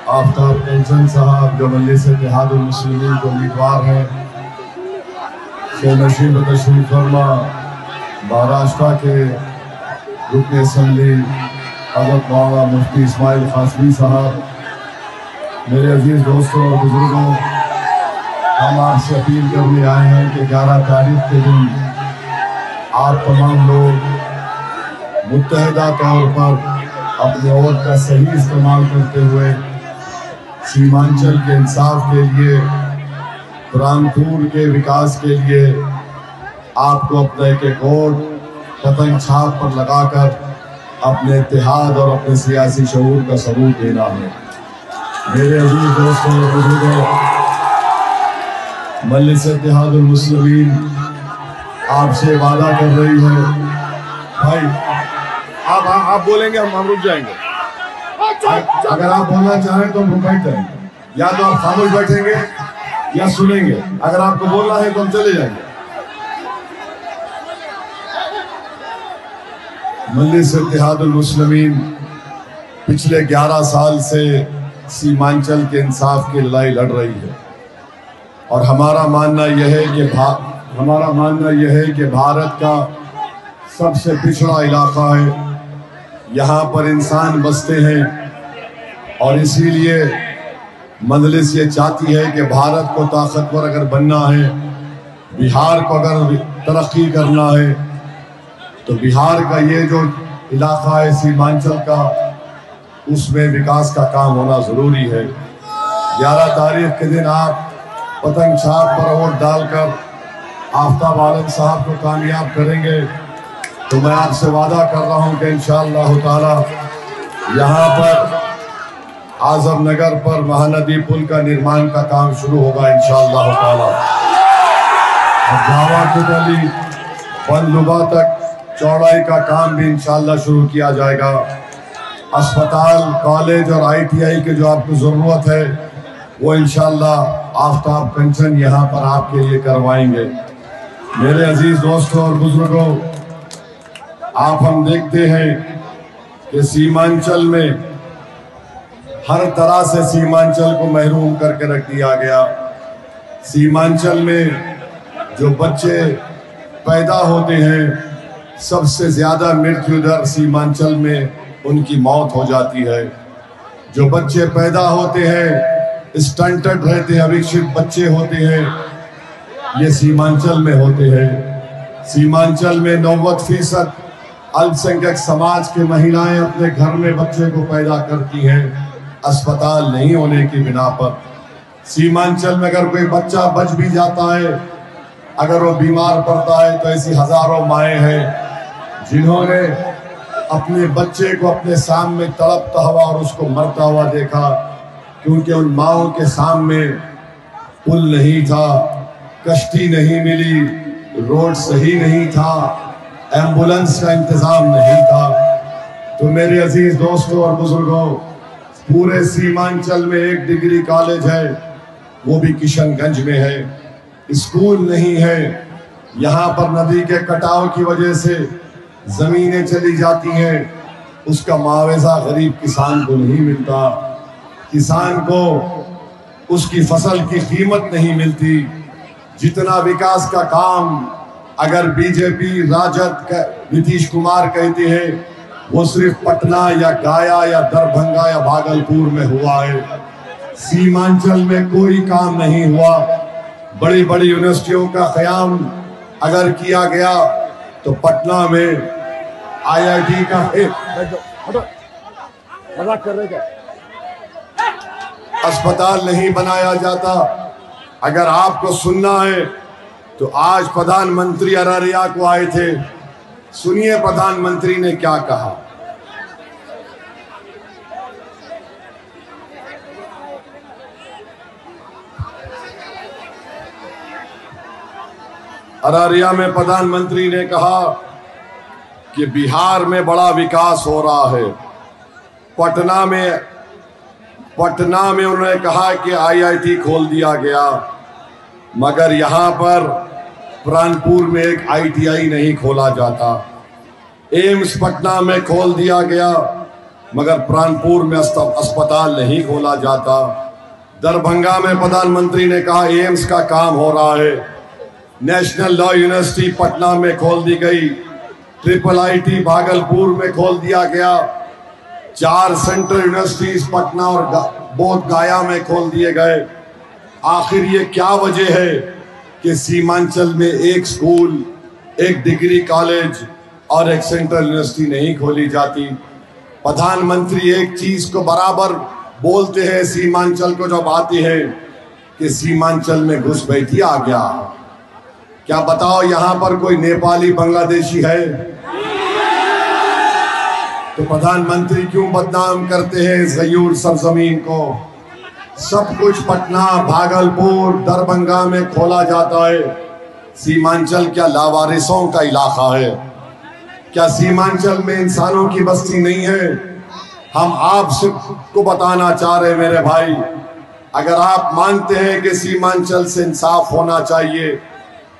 आफ्ताब कंचन साहब जो मजलिस इत्तेहादुल मुस्लिमीन के उम्मीदवार हैं, शेख नशीब तशरीफ फरमा महाराष्ट्र के रुकन असम्बली हज़रत मौलाना मुफ्ती इस्माइल कासमी साहब, मेरे अजीज़ दोस्तों और बुजुर्गों, हम आपसे अपील करने आए हैं कि 11 तारीख के दिन आप तमाम लोग मुत्तहिदा तौर पर अपने वोट का सही इस्तेमाल करते हुए सीमांचल के इंसाफ के लिए, प्राणपुर के विकास के लिए आपको अपना एक वोट पतंग छाप पर लगाकर अपने इत्तेहाद और अपने सियासी शऊर का सबूत देना है। मेरे अजीज दोस्तों और बुजुर्गों, मजलिस इत्तेहादुल मुस्लिमीन आपसे वादा कर रही है। भाई आप बोलेंगे, हम रुक जाएंगे। अगर आप बोलना चाहें तो हम बैठ जाएंगे, या तो आप खामोश बैठेंगे या सुनेंगे। अगर आपको बोलना है तो हम चले जाएंगे। मजलिस इत्तेहादुल मुस्लिमीन पिछले 11 साल से सीमांचल के इंसाफ की लड़ाई लड़ रही है और हमारा मानना यह है कि भारत का सबसे पिछड़ा इलाका है, यहाँ पर इंसान बसते हैं और इसीलिए मजलिस ये चाहती है कि भारत को ताकतवर अगर बनना है, बिहार को अगर तरक्की करना है, तो बिहार का ये जो इलाका है सीमांचल का, उसमें विकास का काम होना ज़रूरी है। 11 तारीख के दिन आप पतंग छाप पर वोट डालकर आफ्ताब आलम साहब को कामयाब करेंगे तो मैं आपसे वादा कर रहा हूं कि इंशाअल्लाह ताला यहाँ पर आजम नगर पर महानदी पुल का निर्माण का काम शुरू होगा इंशाअल्लाह ताला। जावा की गली पनलुबा तक चौड़ाई का काम भी इंशाअल्लाह शुरू किया जाएगा। अस्पताल, कॉलेज और ITI की जो आपको ज़रूरत है वो इंशाअल्लाह आफ्ताब कंचन यहाँ पर आपके लिए करवाएंगे। मेरे अजीज दोस्तों और बुजुर्गों, आप हम देखते हैं कि सीमांचल में हर तरह से सीमांचल को महरूम करके रख दिया गया। सीमांचल में जो बच्चे पैदा होते हैं, सबसे ज़्यादा मृत्यु दर सीमांचल में उनकी मौत हो जाती है। जो बच्चे पैदा होते हैं स्टंटेड रहते हैं, अविकसित बच्चे होते हैं, ये सीमांचल में होते हैं। सीमांचल में 90% अल्पसंख्यक समाज की महिलाएं अपने घर में बच्चे को पैदा करती हैं, अस्पताल नहीं होने की बिना पर। सीमांचल में अगर कोई बच्चा बच भी जाता है, अगर वो बीमार पड़ता है, तो ऐसी हजारों माएँ हैं जिन्होंने अपने बच्चे को अपने सामने तड़पता हुआ और उसको मरता हुआ देखा, क्योंकि उन माओं के सामने पुल नहीं था, कश्ती नहीं मिली, रोड सही नहीं था, एम्बुलेंस का इंतजाम नहीं था। तो मेरे अजीज दोस्तों और बुजुर्गों, पूरे सीमांचल में एक डिग्री कॉलेज है, वो भी किशनगंज में है। स्कूल नहीं है, यहाँ पर नदी के कटाव की वजह से जमीनें चली जाती हैं, उसका मुआवजा गरीब किसान को नहीं मिलता, किसान को उसकी फसल की कीमत नहीं मिलती। जितना विकास का काम अगर बीजेपी राजद नीतीश कुमार कहते हैं, वो सिर्फ पटना या गया या दरभंगा या भागलपुर में हुआ है। सीमांचल में कोई काम नहीं हुआ। बड़ी बड़ी यूनिवर्सिटियों का क़याम अगर किया गया तो पटना में IIT का मजाक कर रहे क्या? अस्पताल नहीं बनाया जाता। अगर आपको सुनना है तो आज प्रधानमंत्री अररिया को आए थे, सुनिए प्रधानमंत्री ने क्या कहा। अररिया में प्रधानमंत्री ने कहा कि बिहार में बड़ा विकास हो रहा है। पटना में उन्होंने कहा कि IIT खोल दिया गया, मगर यहाँ पर प्राणपुर में एक ITI नहीं खोला जाता। एम्स पटना में खोल दिया गया, मगर प्राणपुर में अस्पताल नहीं खोला जाता। दरभंगा में प्रधानमंत्री ने कहा एम्स का काम हो रहा है। नेशनल लॉ यूनिवर्सिटी पटना में खोल दी गई, IIIT भागलपुर में खोल दिया गया, 4 सेंट्रल यूनिवर्सिटीज पटना और बोध गया में खोल दिए गए। आखिर ये क्या वजह है कि सीमांचल में एक स्कूल, एक डिग्री कॉलेज और एक सेंट्रल यूनिवर्सिटी नहीं खोली जाती? प्रधानमंत्री एक चीज को बराबर बोलते हैं सीमांचल को जब आती है कि सीमांचल में घुसपैठी आ गया। क्या बताओ यहां पर कोई नेपाली बांग्लादेशी है? तो प्रधानमंत्री क्यों बदनाम करते हैं इस गयूर सरजमीन को? सब कुछ पटना, भागलपुर, दरभंगा में खोला जाता है। सीमांचल क्या लावारिसों का इलाका है? क्या सीमांचल में इंसानों की बस्ती नहीं है? हम आपसे को बताना चाह रहे मेरे भाई, अगर आप मानते हैं कि सीमांचल से इंसाफ होना चाहिए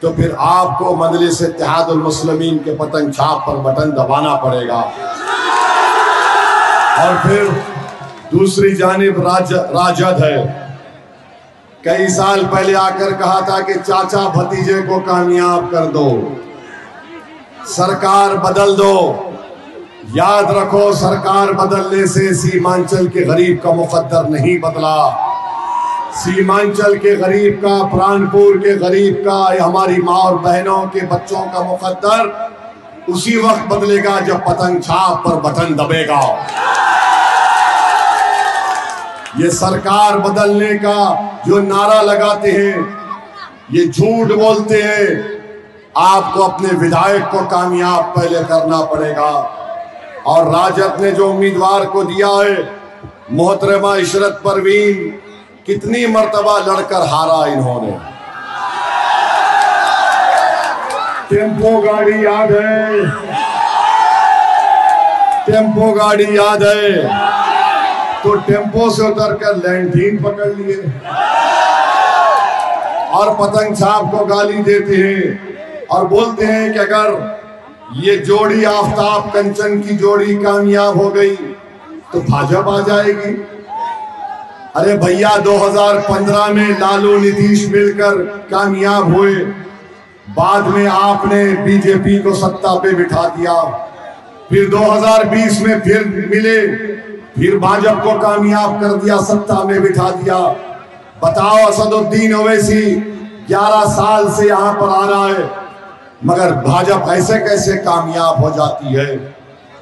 तो फिर आपको मजलिस इत्तेहादुल मुस्लिमीन के पतंग छाप पर बटन दबाना पड़ेगा। और फिर दूसरी जानिब राजद है। कई साल पहले आकर कहा था कि चाचा भतीजे को कामयाब कर दो, सरकार बदल दो। याद रखो, सरकार बदलने से सीमांचल के गरीब का मुकद्दर नहीं बदला। सीमांचल के गरीब का, प्राणपुर के गरीब का, हमारी माँ और बहनों के बच्चों का मुकद्दर उसी वक्त बदलेगा जब पतंग छाप पर बटन दबेगा। ये सरकार बदलने का जो नारा लगाते हैं, ये झूठ बोलते हैं। आपको अपने विधायक को कामयाब पहले करना पड़ेगा। और राजद ने जो उम्मीदवार को दिया है, मोहतरमा इशरत परवीन, कितनी मर्तबा लड़कर हारा इन्होंने। टेम्पो गाड़ी याद है? टेम्पो गाड़ी याद है? तो टेम्पो से उतरकर लैंडीन पकड़ लिए और पतंग छाप को गाली देते हैं और बोलते हैं कि अगर ये जोड़ी आफ्ताब कंचन की जोड़ी कामयाब हो गई तो भाजपा आ जाएगी। अरे भैया, 2015 में लालू नीतीश मिलकर कामयाब हुए, बाद में आपने बीजेपी को सत्ता पे बिठा दिया, फिर 2020 में फिर मिले, फिर भाजपा को कामयाब कर दिया, सत्ता में बिठा दिया। बताओ, असदुद्दीन ओवैसी 11 साल से यहां पर आ रहा है, मगर भाजपा ऐसे कैसे कामयाब हो जाती है?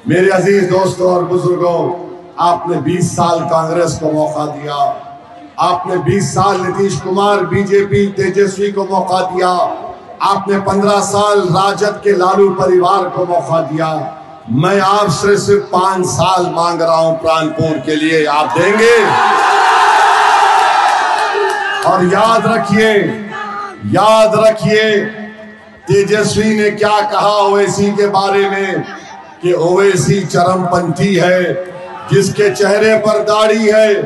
मेरे अजीज दोस्तों और बुजुर्गों, आपने 20 साल कांग्रेस को मौका दिया, आपने 20 साल नीतीश कुमार, बीजेपी, तेजस्वी को मौका दिया, आपने 15 साल राजद के लालू परिवार को मौका दिया। मैं आपसे सिर्फ 5 साल मांग रहा हूं प्राणपुर के लिए, आप देंगे? और याद रखिए तेजस्वी ने क्या कहा ओवैसी के बारे में कि ओवैसी चरमपंथी है, जिसके चेहरे पर दाढ़ी है,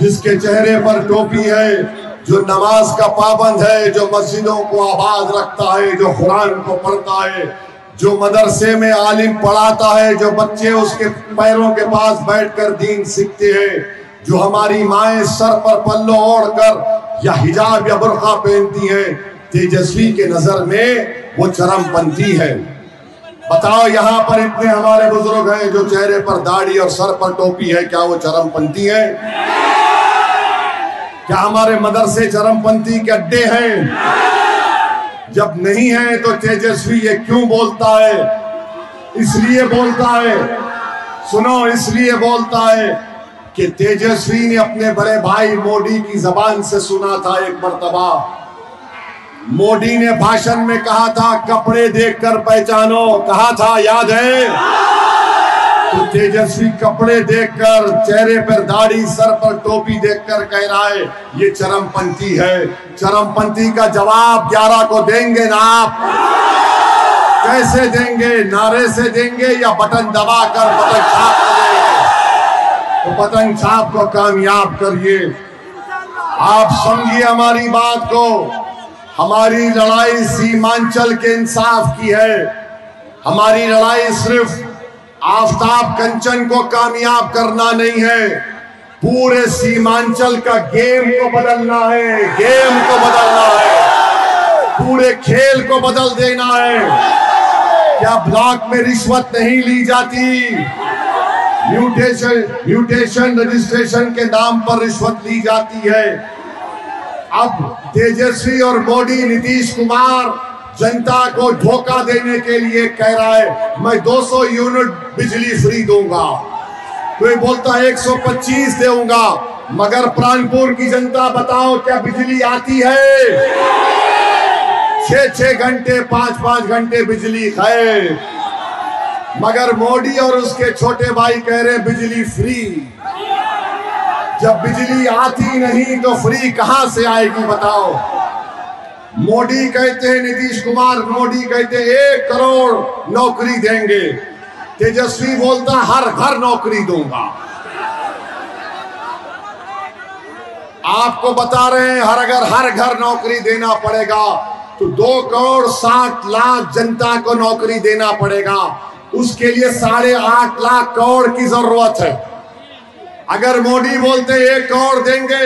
जिसके चेहरे पर टोपी है, जो नमाज का पाबंद है, जो मस्जिदों को आबाद रखता है, जो कुरान को पढ़ता है, जो मदरसे में आलिम पढ़ाता है, जो बच्चे उसके पैरों के पास बैठकर दीन सीखते हैं, जो हमारी माएं सर पर पल्लो ओढ़कर या हिजाब या बुर्का पहनती हैं, तेजस्वी के नजर में वो चरमपंथी है। बताओ, यहाँ पर इतने हमारे बुजुर्ग हैं जो चेहरे पर दाढ़ी और सर पर टोपी है, क्या वो चरमपंथी है? क्या हमारे मदरसे चरमपंथी के अड्डे हैं? जब नहीं है तो तेजस्वी ये क्यों बोलता है? इसलिए बोलता है, सुनो, इसलिए बोलता है कि तेजस्वी ने अपने बड़े भाई मोदी की जबान से सुना था। एक मर्तबा मोदी ने भाषण में कहा था, कपड़े देखकर पहचानो, कहा था, याद है? तो तेजस्वी कपड़े देखकर, चेहरे पर दाढ़ी, सर पर टोपी देखकर कह रहा है ये चरमपंथी है। चरमपंथी का जवाब 11 को देंगे ना आप? कैसे देंगे? नारे से देंगे या बटन दबाकर पतंग छाप करेंगे? तो पतंग छाप को कामयाब करिए। आप समझिए हमारी बात को। हमारी लड़ाई सीमांचल के इंसाफ की है। हमारी लड़ाई सिर्फ आफ्ताब कंचन को कामयाब करना नहीं है, पूरे सीमांचल का गेम को बदलना है, गेम को बदलना है, पूरे खेल को बदल देना है। क्या ब्लॉक में रिश्वत नहीं ली जाती? म्यूटेशन रजिस्ट्रेशन के नाम पर रिश्वत ली जाती है। अब तेजस्वी और मोदी, नीतीश कुमार जनता को धोखा देने के लिए कह रहा है मैं 200 यूनिट बिजली फ्री दूंगा, कोई बोलता है 125 दूंगा, मगर प्राणपुर की जनता बताओ क्या बिजली आती है? 6-6 घंटे 5-5 घंटे बिजली है, मगर मोदी और उसके छोटे भाई कह रहे बिजली फ्री। जब बिजली आती नहीं तो फ्री कहां से आएगी बताओ? मोदी कहते हैं, नीतीश कुमार मोदी कहते हैं 1 करोड़ नौकरी देंगे, तेजस्वी बोलता हर घर नौकरी दूंगा। आपको बता रहे हैं अगर हर घर नौकरी देना पड़ेगा तो 2 करोड़ 60 लाख जनता को नौकरी देना पड़ेगा। उसके लिए 8.5 लाख करोड़ की जरूरत है। अगर मोदी बोलते 1 करोड़ देंगे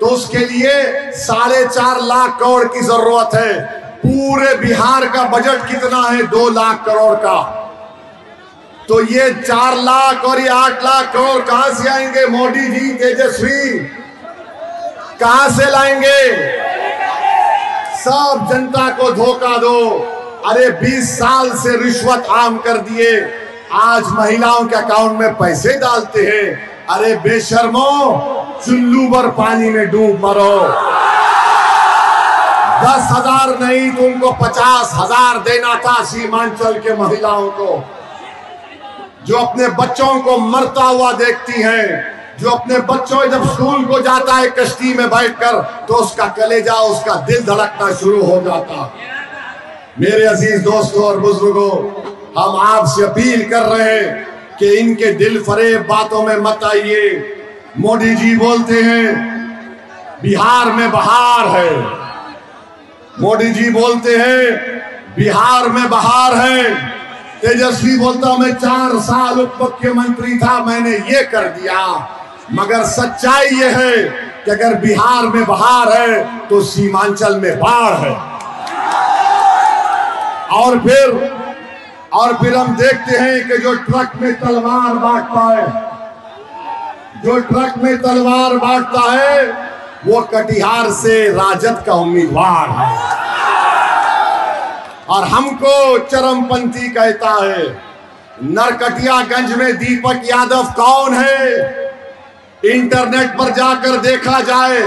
तो उसके लिए 4.5 लाख करोड़ की जरूरत है। पूरे बिहार का बजट कितना है? 2 लाख करोड़ का। तो ये 4 लाख और ये 8 लाख करोड़ कहां से आएंगे? मोदी जी, तेजस्वी कहां से लाएंगे? सब जनता को धोखा दो। अरे 20 साल से रिश्वत आम कर दिए, आज महिलाओं के अकाउंट में पैसे डालते हैं। अरे बेशर्मो, चुल्लू भर पानी में डूब मरो। 10,000 नहीं तुमको 50,000 देना था सीमांचल के महिलाओं को, जो अपने बच्चों को मरता हुआ देखती हैं, जो अपने बच्चों जब स्कूल को जाता है कश्ती में बैठकर तो उसका कलेजा, उसका दिल धड़कना शुरू हो जाता। मेरे अजीज दोस्तों और बुजुर्गों, हम आपसे अपील कर रहे हैं कि इनके दिल फरेब बातों में मत आइए। मोदी जी बोलते हैं बिहार में बहार है, मोदी जी बोलते हैं बिहार में बहार है। तेजस्वी बोलता मैं 4 साल उप मुख्यमंत्री था, मैंने ये कर दिया। मगर सच्चाई ये है कि अगर बिहार में बहार है तो सीमांचल में बाढ़ है। और फिर हम देखते हैं कि जो ट्रक में तलवार बांटता है, जो ट्रक में तलवार बांटता है वो कटिहार से राजद का उम्मीदवार है। और हमको चरमपंथी कहता है। नरकटियागंज में दीपक यादव कौन है? इंटरनेट पर जाकर देखा जाए,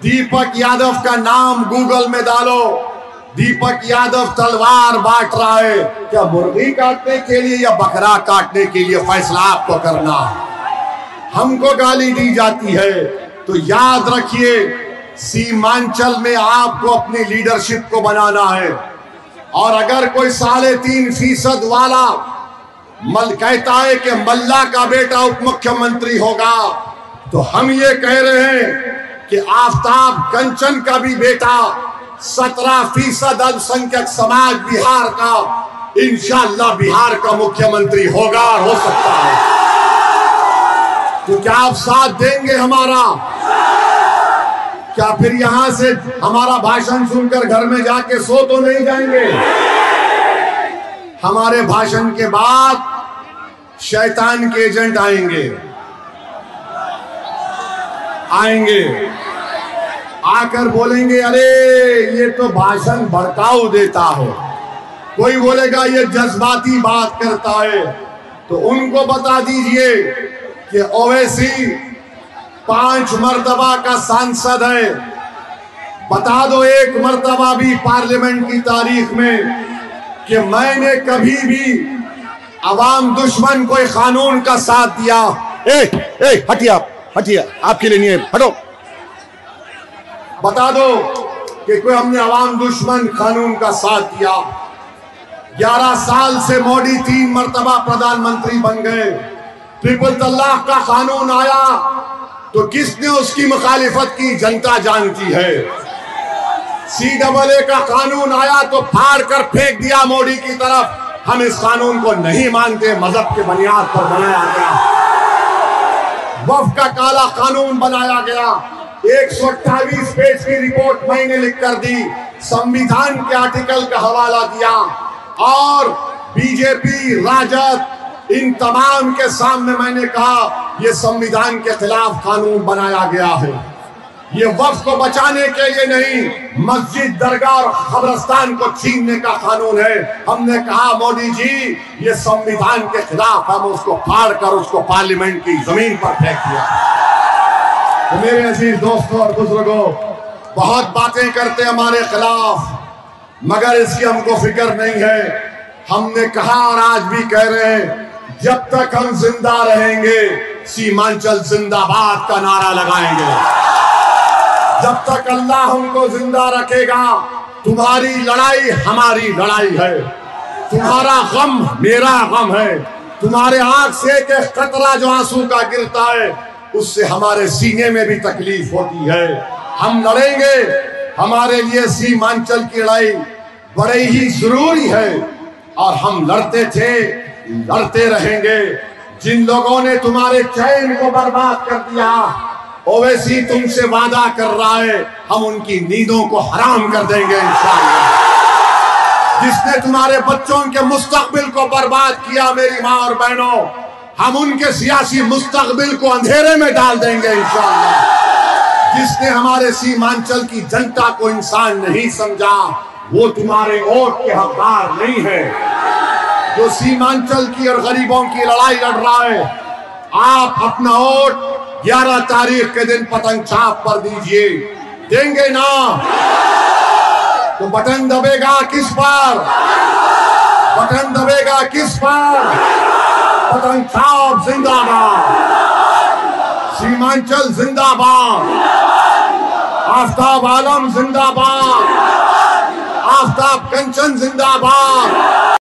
दीपक यादव का नाम गूगल में डालो, दीपक यादव तलवार बांट रहा है। क्या मुर्गी काटने के लिए या बकरा काटने के लिए? फैसला आपको करना। हमको गाली दी जाती है तो याद रखिए, सीमांचल में आपको अपनी लीडरशिप को बनाना है। और अगर कोई 3.5% वाला कहता है कि मल्ला का बेटा उप मुख्यमंत्री होगा, तो हम ये कह रहे हैं कि आफ्ताब कंचन का भी बेटा 17% अल्पसंख्यक समाज बिहार का इंशाअल्लाह बिहार का मुख्यमंत्री होगा और हो सकता है। तो क्या आप साथ देंगे हमारा? क्या फिर यहां से हमारा भाषण सुनकर घर में जाके सो तो नहीं जाएंगे? हमारे भाषण के बाद शैतान के एजेंट आएंगे, आकर बोलेंगे अरे ये तो भाषण भड़काऊ देता है, कोई बोलेगा ये जज्बाती बात करता है। तो उनको बता दीजिए कि ओवैसी 5 मर्तबा का सांसद है। बता दो 1 मर्तबा भी पार्लियामेंट की तारीख में कि मैंने कभी भी अवाम दुश्मन कोई कानून का साथ दिया। हटिए आपके लिए नहीं है, हटो। बता दो कि कोई हमने अवाम दुश्मन कानून का साथ दिया। 11 साल से मोदी 3 मर्तबा प्रधानमंत्री बन गए। ट्रिपल तलाक का कानून आया तो किसने उसकी मुखालिफत की? जनता जानती है। CAA का कानून आया तो फाड़ कर फेंक दिया मोदी की तरफ। हम इस कानून को नहीं मानते, मजहब के बुनियाद पर बनाया गया, वक्फ का काला कानून बनाया गया। 128 पेज की रिपोर्ट मैंने लिख कर दी, संविधान के आर्टिकल का हवाला दिया और बीजेपी, राजद, इन तमाम के सामने मैंने कहा यह संविधान के खिलाफ कानून बनाया गया है। ये वक्फ को बचाने के लिए नहीं, मस्जिद, दरगाह और कब्रिस्तान को छीनने का कानून है। हमने कहा मोदी जी ये संविधान के खिलाफ, हम उसको फाड़ कर उसको पार्लियामेंट की जमीन पर फेंक दिया। तो मेरे अजीज दोस्तों और बुजुर्गों, बहुत बातें करते हमारे खिलाफ, मगर इसकी हमको फिक्र नहीं है। हमने कहा और आज भी कह रहे हैं, जब तक हम जिंदा रहेंगे सीमांचल जिंदाबाद का नारा लगाएंगे। जब तक अल्लाह हमको जिंदा रखेगा, तुम्हारी लड़ाई हमारी लड़ाई है, तुम्हारा गम मेरा गम है, तुम्हारे आंख से एक कतरा जो आंसू का गिरता है उससे हमारे सीने में भी तकलीफ होती है। हम लड़ेंगे, हमारे लिए सीमांचल की लड़ाई बड़ी ही जरूरी है और हम लड़ते थे, लड़ते रहेंगे। जिन लोगों ने तुम्हारे चैन को बर्बाद कर दिया, ओवैसी तुमसे वादा कर रहा है हम उनकी नींदों को हराम कर देंगे इंशाअल्लाह। जिसने तुम्हारे बच्चों के मुस्तकबिल को बर्बाद किया, मेरी माँ और बहनों, हम उनके सियासी मुस्तकबिल को अंधेरे में डाल देंगे इंशाअल्लाह। जिसने हमारे सीमांचल की जनता को इंसान नहीं समझा, वो तुम्हारे वोट के हकदार नहीं है। जो सीमांचल की और गरीबों की लड़ाई लड़ रहा है, आप अपना वोट 11 तारीख के दिन पतंग छाप पर दीजिए। देंगे ना तो बटन दबेगा किस पर? बटन दबेगा किस पर? पतंग छाप जिंदाबाद, सीमांचल जिंदाबाद, आफताब आलम जिंदाबाद, आफताब कंचन जिंदाबाद।